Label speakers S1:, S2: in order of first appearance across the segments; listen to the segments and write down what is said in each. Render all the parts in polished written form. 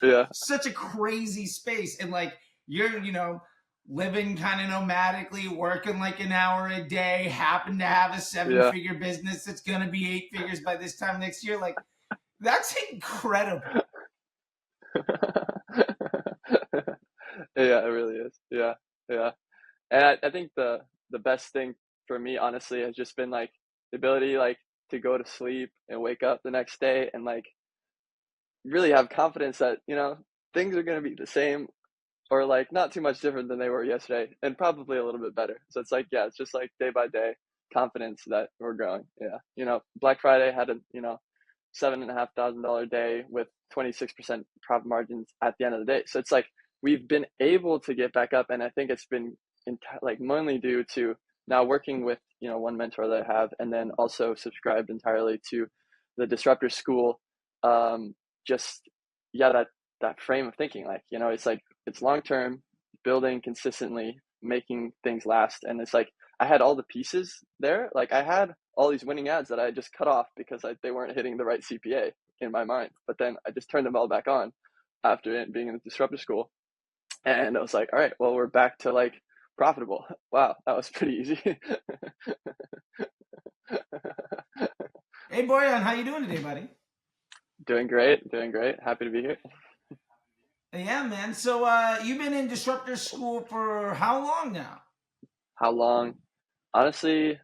S1: Yeah.
S2: such a crazy space. And like you're, living kind of nomadically, working like an hour a day, happen to have a seven
S1: Yeah.
S2: figure business that's going to be 8 figures by this time next year. Like, that's incredible.
S1: Yeah, it really is. Yeah. Yeah. And I think the best thing for me, honestly, has just been like the ability like to go to sleep and wake up the next day and like really have confidence that, things are gonna be the same or like not too much different than they were yesterday and probably a little bit better. So it's like, yeah, it's just like day by day confidence that we're growing. Yeah. Black Friday had a, $7,500 day with 26% profit margins at the end of the day. So it's like we've been able to get back up, and I think it's been like mainly due to now working with one mentor that I have, and then also subscribed entirely to the Disruptor School. Just yeah, that frame of thinking, like it's like it's long term, building consistently, making things last, and it's like I had all the pieces there. Like I had all these winning ads that I just cut off because they weren't hitting the right CPA in my mind. But then I just turned them all back on after it being in the Disruptor School. And I was like, all right, well, we're back to like profitable. Wow, that was pretty easy.
S2: Hey, Boryan, how you doing today, buddy?
S1: Doing great, doing great. Happy to be here.
S2: Yeah, man. So, you've been in Disruptor School for how long now?
S1: How long? Honestly,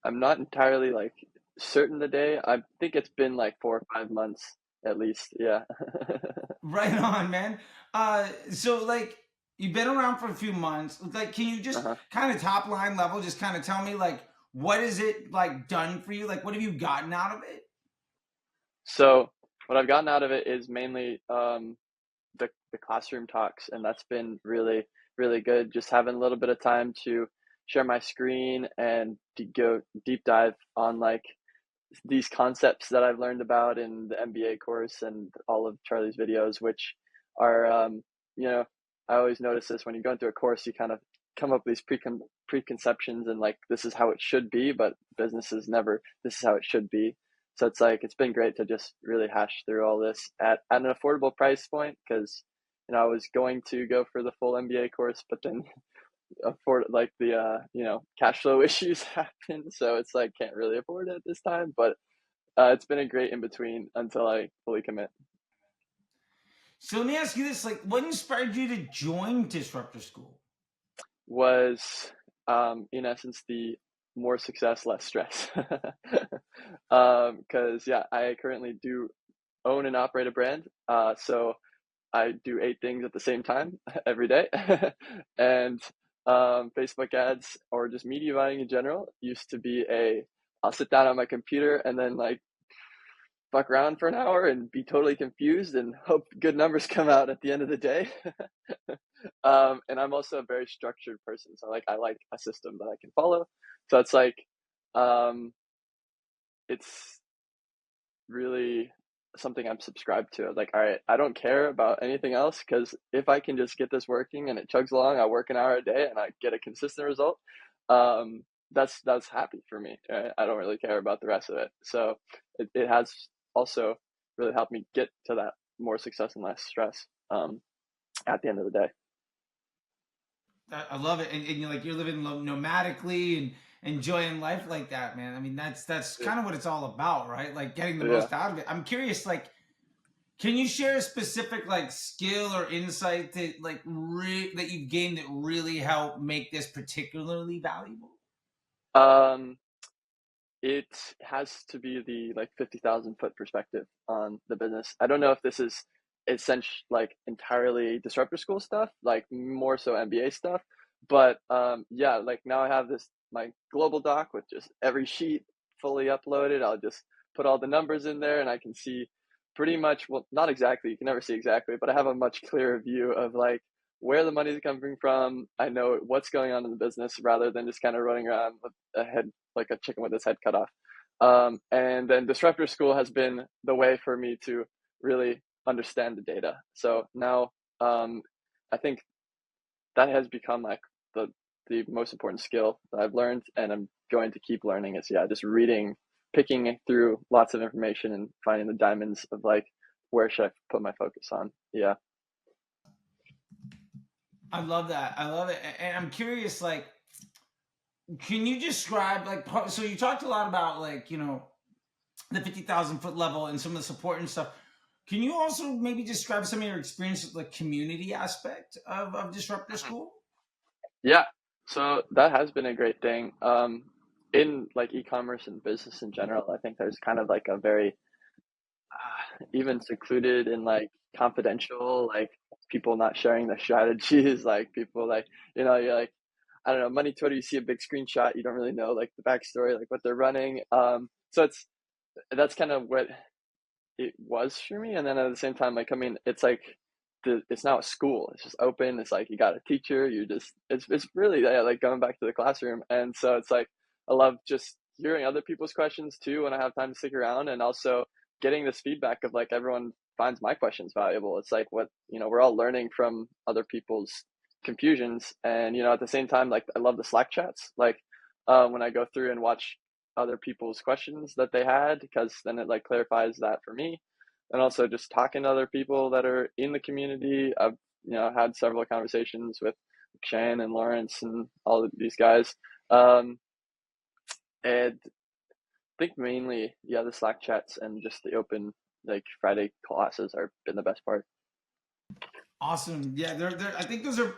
S1: I'm not entirely like certain the day. I think it's been like 4 or 5 months at least. Yeah.
S2: Right on, man. So like you've been around for a few months. Like, can you just
S1: Uh-huh.
S2: kind of top line level, just kind of tell me like what is it like done for you? Like, what have you gotten out of it?
S1: So what I've gotten out of it is mainly the classroom talks, and that's been really really good. Just having a little bit of time to share my screen and to go deep dive on like these concepts that I've learned about in the MBA course and all of Charley's videos, which are you know I always notice this when you go into a course, you kind of come up with these preconceptions and like this is how it should be, but business is never this is how it should be. So it's like it's been great to just really hash through all this at an affordable price point because I was going to go for the full MBA course, but then afford like the cash flow issues happen, so it's like can't really afford it this time. But it's been a great in between until I fully commit.
S2: So let me ask you this: like, what inspired you to join Disruptor School?
S1: Was in essence the more success, less stress. Because yeah, I currently do own and operate a brand. So I do 8 things at the same time every day. And Facebook ads or just media buying in general used to be I'll sit down on my computer and then like fuck around for an hour and be totally confused and hope good numbers come out at the end of the day. And I'm also a very structured person, so I like a system that I can follow. So it's like um, it's really something I'm subscribed to. Like, all right, I don't care about anything else because if I can just get this working and it chugs along, I work an hour a day and I get a consistent result. Um, that's happy for me. Right? I don't really care about the rest of it. So it has also really helped me get to that more success and less stress at the end of the day.
S2: I love it, and you're living nomadically and enjoying life like that, man. I mean, that's kind of what it's all about, right? Like getting the
S1: Yeah.
S2: most out of it. I'm curious, like, can you share a specific like skill or insight that that you've gained that really helped make this particularly valuable?
S1: Um, it has to be the like 50,000 foot perspective on the business. I don't know if this is essentially like entirely disruptor school stuff, like more so MBA stuff, but yeah, like now I have this my global doc with just every sheet fully uploaded. I'll just put all the numbers in there and I can see pretty much, well, not exactly, you can never see exactly, but I have a much clearer view of like where the money is coming from. I know what's going on in the business rather than just kind of running around with a head like a chicken with its head cut off. And then Disruptor School has been the way for me to really understand the data. So now I think that has become like the most important skill that I've learned, and I'm going to keep learning. Is yeah, just reading, picking through lots of information, and finding the diamonds of like where should I put my focus on? Yeah.
S2: I love that. I love it. And I'm curious, like, can you describe, like, so you talked a lot about, like, the 50,000 foot level and some of the support and stuff. Can you also maybe describe some of your experience with the community aspect of Disruptor
S1: Mhm.
S2: School?
S1: Yeah. So that has been a great thing. In like e-commerce and business in general, I think there's kind of like a very even secluded and like confidential, like people not sharing their strategies, like people like, you're like, I don't know, money Twitter, you see a big screenshot, you don't really know like the backstory, like what they're running. So that's kind of what it was for me. And then at the same time, like, I mean, it's like it's now a school. It's just open. It's like you got a teacher. You just it's really, yeah, like going back to the classroom. And so it's like I love just hearing other people's questions too when I have time to stick around, and also getting this feedback of like everyone finds my questions valuable. It's like what we're all learning from other people's confusions, and at the same time, like I love the Slack chats. Like when I go through and watch other people's questions that they had, because then it like clarifies that for me. And also just talking to other people that are in the community. I've had several conversations with Shane and Lawrence and all of these guys. um and I think mainly, yeah, the Slack chats and just the open like Friday classes are been the best part.
S2: Awesome. Yeah, they're I think those are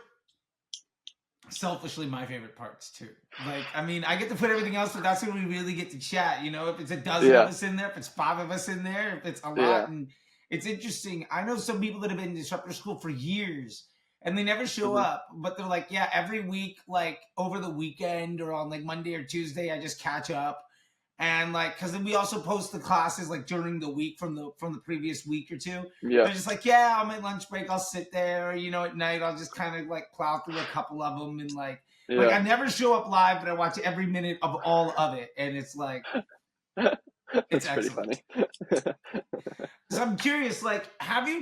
S2: selfishly my favorite parts too. Like, I mean, I get to put everything else, but that's when we really get to chat. If it's a dozen of
S1: Yeah,
S2: us in there, if it's five of us in there, if it's a lot.
S1: yeah.
S2: And it's interesting. I know some people that have been in Disruptor School for years and they never show
S1: Hmm.
S2: up, but they're like, yeah, every week, like over the weekend or on like Monday or Tuesday, I just catch up. And like, because then we also post the classes like during the week from the previous week or two.
S1: Yeah,
S2: They're just like, yeah, on my lunch break, I'll sit there. At night, I'll just kind of like plow through a couple of them, and like
S1: yeah.
S2: I never show up live, but I watch every minute of all of it, and it's like it's
S1: That's pretty
S2: excellent.
S1: funny.
S2: So I'm curious, like, have you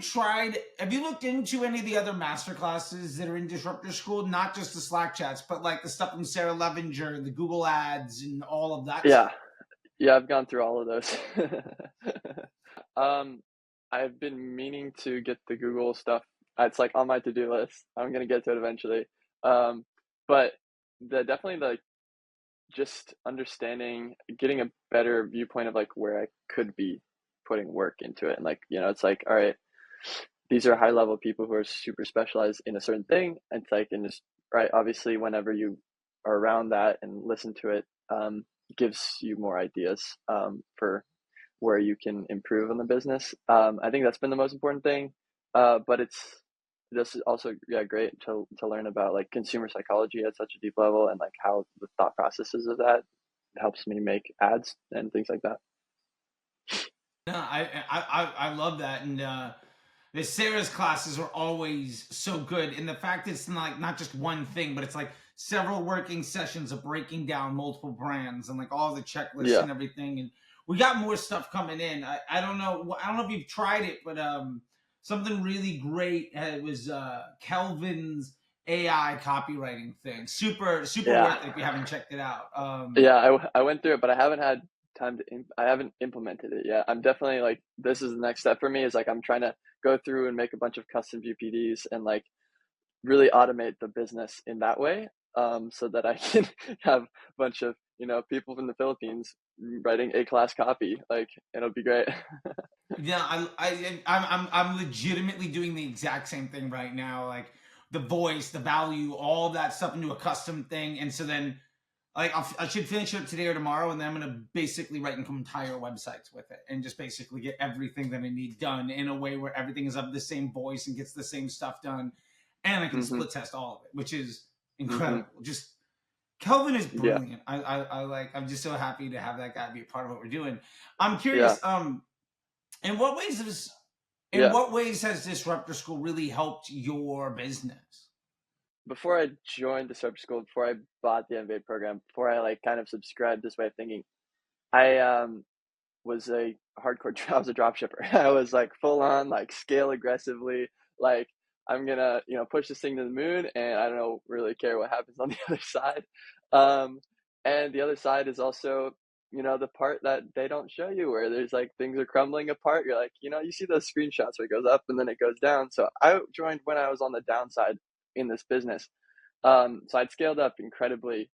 S2: looked into any of the other master classes that are in Disruptor School? Not just the Slack chats, but like the stuff from Sarah Levinger, the Google ads, and all of that
S1: Yeah,
S2: stuff.
S1: yeah, I've gone through all of those. Um, I've been meaning to get the Google stuff. It's like on my to-do list. I'm gonna get to it eventually. But definitely the just understanding, getting a better viewpoint of like where I could be putting work into it, and like it's like, all right, these are high level people who are super specialized in a certain thing. And it's like, and just right, obviously, whenever you are around that and listen to it, gives you more ideas for where you can improve on the business. I think that's been the most important thing. But this is also, yeah, great to learn about like consumer psychology at such a deep level, and like how the thought processes of that helps me make ads and things like that.
S2: No, I love that, and the Sarah's classes are always so good, and the fact it's not just one thing, but it's like several working sessions of breaking down multiple brands and like all the checklists
S1: Yeah.
S2: and everything. And we got more stuff coming in. I don't know. I don't know if you've tried it, but something really great. It was Kelvin's AI copywriting thing. Super super
S1: Yeah.
S2: worth it if you haven't checked it out.
S1: Yeah, I went through it, but I haven't had time to I haven't implemented it yet. I'm definitely like, this is the next step for me, is like I'm trying to go through and make a bunch of custom GPDs and like really automate the business in that way, so that I can have a bunch of people from the Philippines writing A-class copy, like it'll be great.
S2: Yeah, I'm legitimately doing the exact same thing right now. Like the voice, the value, all that stuff into a custom thing, and so then like I should finish it today or tomorrow, and then I'm gonna basically write entire websites with it, and just basically get everything that I need done in a way where everything is of the same voice and gets the same stuff done, and I can
S1: Hmm.
S2: split test all of it, which is
S1: Hmm.
S2: incredible. Just Kelvin is
S1: Yeah.
S2: brilliant. I like. I'm just so happy to have that guy be a part of what we're doing. I'm
S1: Yeah.
S2: curious. In what ways is in
S1: Yeah.
S2: what ways has Disruptor School really helped your business?
S1: Before I joined Disruptor School, before I bought the MBA program, before I like kind of subscribed this way of thinking, I was a hardcore I was a drop shipper. I was like full on like scale aggressively, like I'm gonna push this thing to the moon, and I don't really care what happens on the other side. Um, and the other side is also the part that they don't show you where there's like things are crumbling apart. You're like, you see those screenshots where it goes up and then it goes down. So I joined when I was on the downside in this business. So I'd scaled up incredibly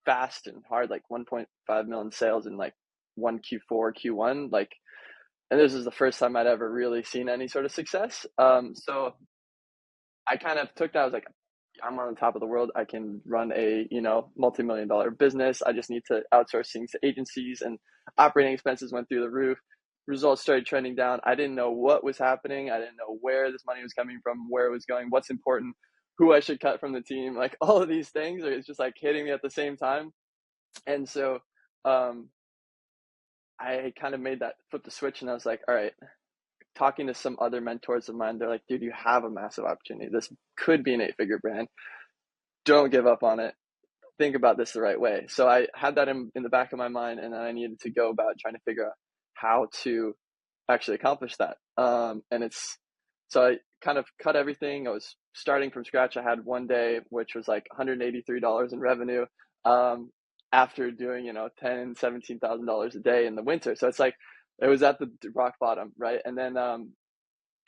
S1: fast and hard, like 1.5 million sales in like one Q4, Q1, like, and this is the first time I'd ever really seen any sort of success. So I kind of took that. I was like, I'm on the top of the world. I can run a, multi-million dollar business. I just need to outsource things to agencies, and operating expenses went through the roof. Results started trending down. I didn't know what was happening. I didn't know where this money was coming from, where it was going, what's important, who I should cut from the team. Like all of these things, it's just like hitting me at the same time. And so um, I kind of made that flip the switch, and I was like, all right, talking to some other mentors of mine, they're like, dude, you have a massive opportunity. This could be an 8-figure brand. Don't give up on it. Think about this the right way. So I had that in the back of my mind, and I needed to go about trying to figure out how to actually accomplish that. So I kind of cut everything. I was starting from scratch. I had one day, which was like $183 in revenue, after doing, $17,000 a day in the winter. So it's like, it was at the rock bottom, right? And then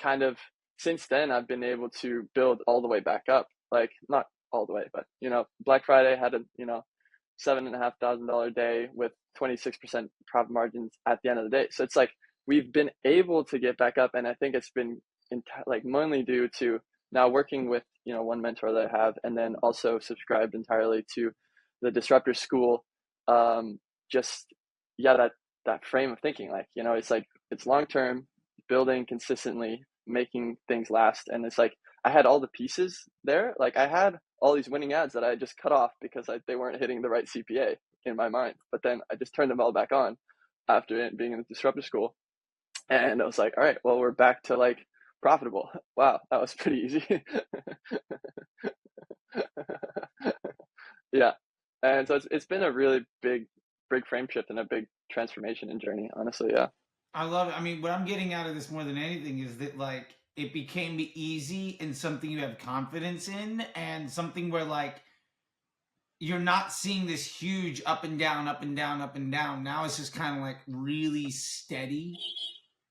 S1: kind of since then, I've been able to build all the way back up. Like not all the way, but Black Friday had a $7,500 day with 26% profit margins at the end of the day. So it's like we've been able to get back up, and I think it's been like mainly due to now working with one mentor that I have, and then also subscribed entirely to the Disruptor School. Just that frame of thinking, like it's like it's long term, building consistently, making things last, and it's like I had all the pieces there. Like I had all these winning ads that I just cut off because they weren't hitting the right CPA in my mind. But then I just turned them all back on after being in the Disruptor School. And I was like, all right, well, we're back to like profitable. Wow, that was pretty easy. Yeah. And so it's been a really big frame shift and a big transformation and journey, honestly. Yeah.
S2: I love it. I mean, what I'm getting out of this more than anything is that like it became easy and something you have confidence in, and something where like you're not seeing this huge up and down, up and down, up and down. Now it's just kind of like really steady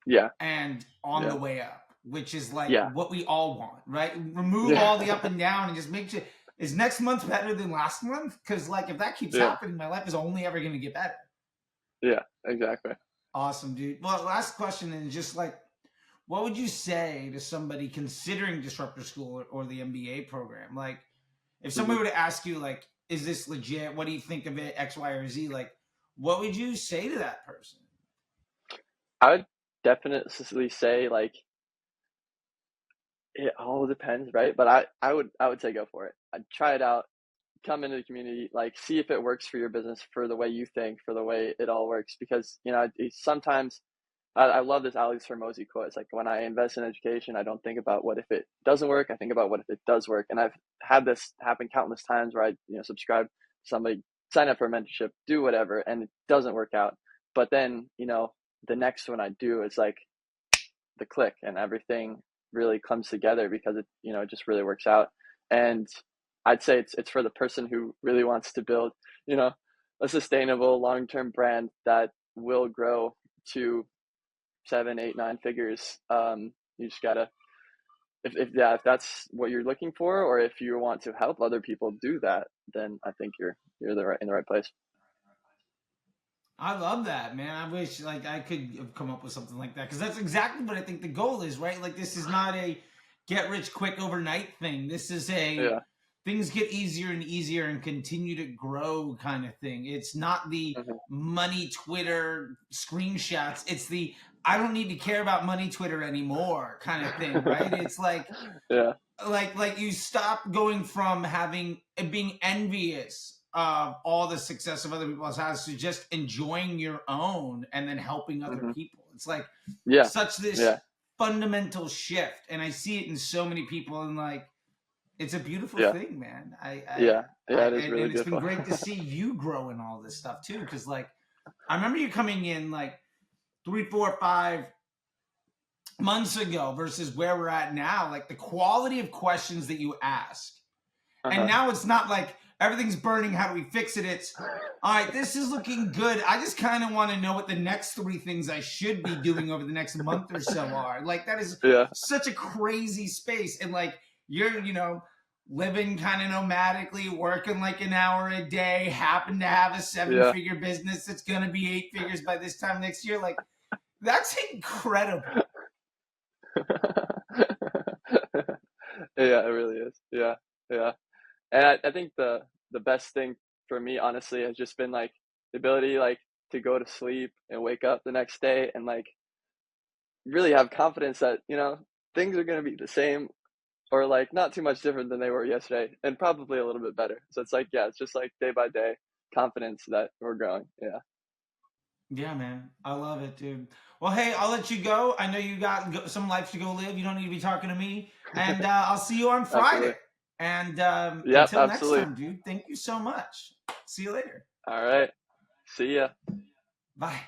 S1: Yeah.
S2: and on the
S1: Yeah.
S2: way up, which is like
S1: Yeah.
S2: what we all want, right? Remove
S1: Yeah.
S2: all the up and down and just make sure, is next month better than last month? Because like if that keeps
S1: Yeah.
S2: happening, my life is only ever going to get better.
S1: Yeah. Exactly.
S2: Awesome, dude. Well, last question is just like, what would you say to somebody considering Disruptor School or the MBA program? Like, if somebody
S1: Mhm.
S2: were to ask you, like, is this legit? What do you think of it? X, Y, or Z? Like, what would you say to that person?
S1: I would definitely say like it all depends, right? But I would say go for it. I'd try it out, come into the community, like see if it works for your business, for the way you think, for the way it all works. Because sometimes I love this Alex Hermosi quote. It's like when I invest in education, I don't think about what if it doesn't work. I think about what if it does work. And I've had this happen countless times where I subscribe to somebody, sign up for a mentorship, do whatever, and it doesn't work out. But then the next one I do is like the click, and everything really comes together because it just really works out. And I'd say it's for the person who really wants to build you know a sustainable long-term brand that will grow to 7, 8, 9 figures. You just gotta, if that's what you're looking for, or if you want to help other people do that, then I think you're in the right place.
S2: I love that, man. I wish like I could have come up with something like that, because that's exactly what I think the goal is, right? Like this is not a get rich quick overnight thing. This is a
S1: Yeah.
S2: things get easier and easier and continue to grow kind of thing. It's not the
S1: Hmm.
S2: money Twitter screenshots. It's the I don't need to care about money Twitter anymore kind of thing, right? It's
S1: Yeah.
S2: like you stop going from having being envious of all the success of other people's has to just enjoying your own and then helping other
S1: Hmm.
S2: people. It's like
S1: Yeah.
S2: such this
S1: Yeah.
S2: fundamental shift, and I see it in so many people, and like it's a beautiful
S1: Yeah.
S2: thing, man.
S1: Yeah. Yeah. It is
S2: And
S1: really
S2: it's been
S1: beautiful.
S2: great to see you grow in all this stuff too, because like I remember you coming in like 3, 4, 5 months ago versus where we're at now, like the quality of questions that you ask. And
S1: Uh-huh.
S2: now it's not like everything's burning. How do we fix it? It's all right. This is looking good. I just kind of want to know what the next 3 things I should be doing over the next month or so are. Like that is
S1: Yeah.
S2: such a crazy space, and like you're, living kind of nomadically, working like an hour a day, happen to have a
S1: Yeah.
S2: 7-figure business that's gonna be 8 figures by this time next year. Like that's incredible.
S1: Yeah, it really is. Yeah, yeah. And I think the best thing for me, honestly, has just been like the ability like to go to sleep and wake up the next day and like really have confidence that, things are gonna be the same or like not too much different than they were yesterday and probably a little bit better. So it's like, yeah, it's just like day by day confidence that we're growing. Yeah.
S2: Yeah, man. I love it, dude. Well, hey, I'll let you go. I know you got some life to go live. You don't need to be talking to me. And I'll see you on Friday.
S1: Absolutely.
S2: And
S1: Yep,
S2: until next
S1: absolutely.
S2: time, dude, thank you so much. See you later.
S1: All right. See ya.
S2: Bye.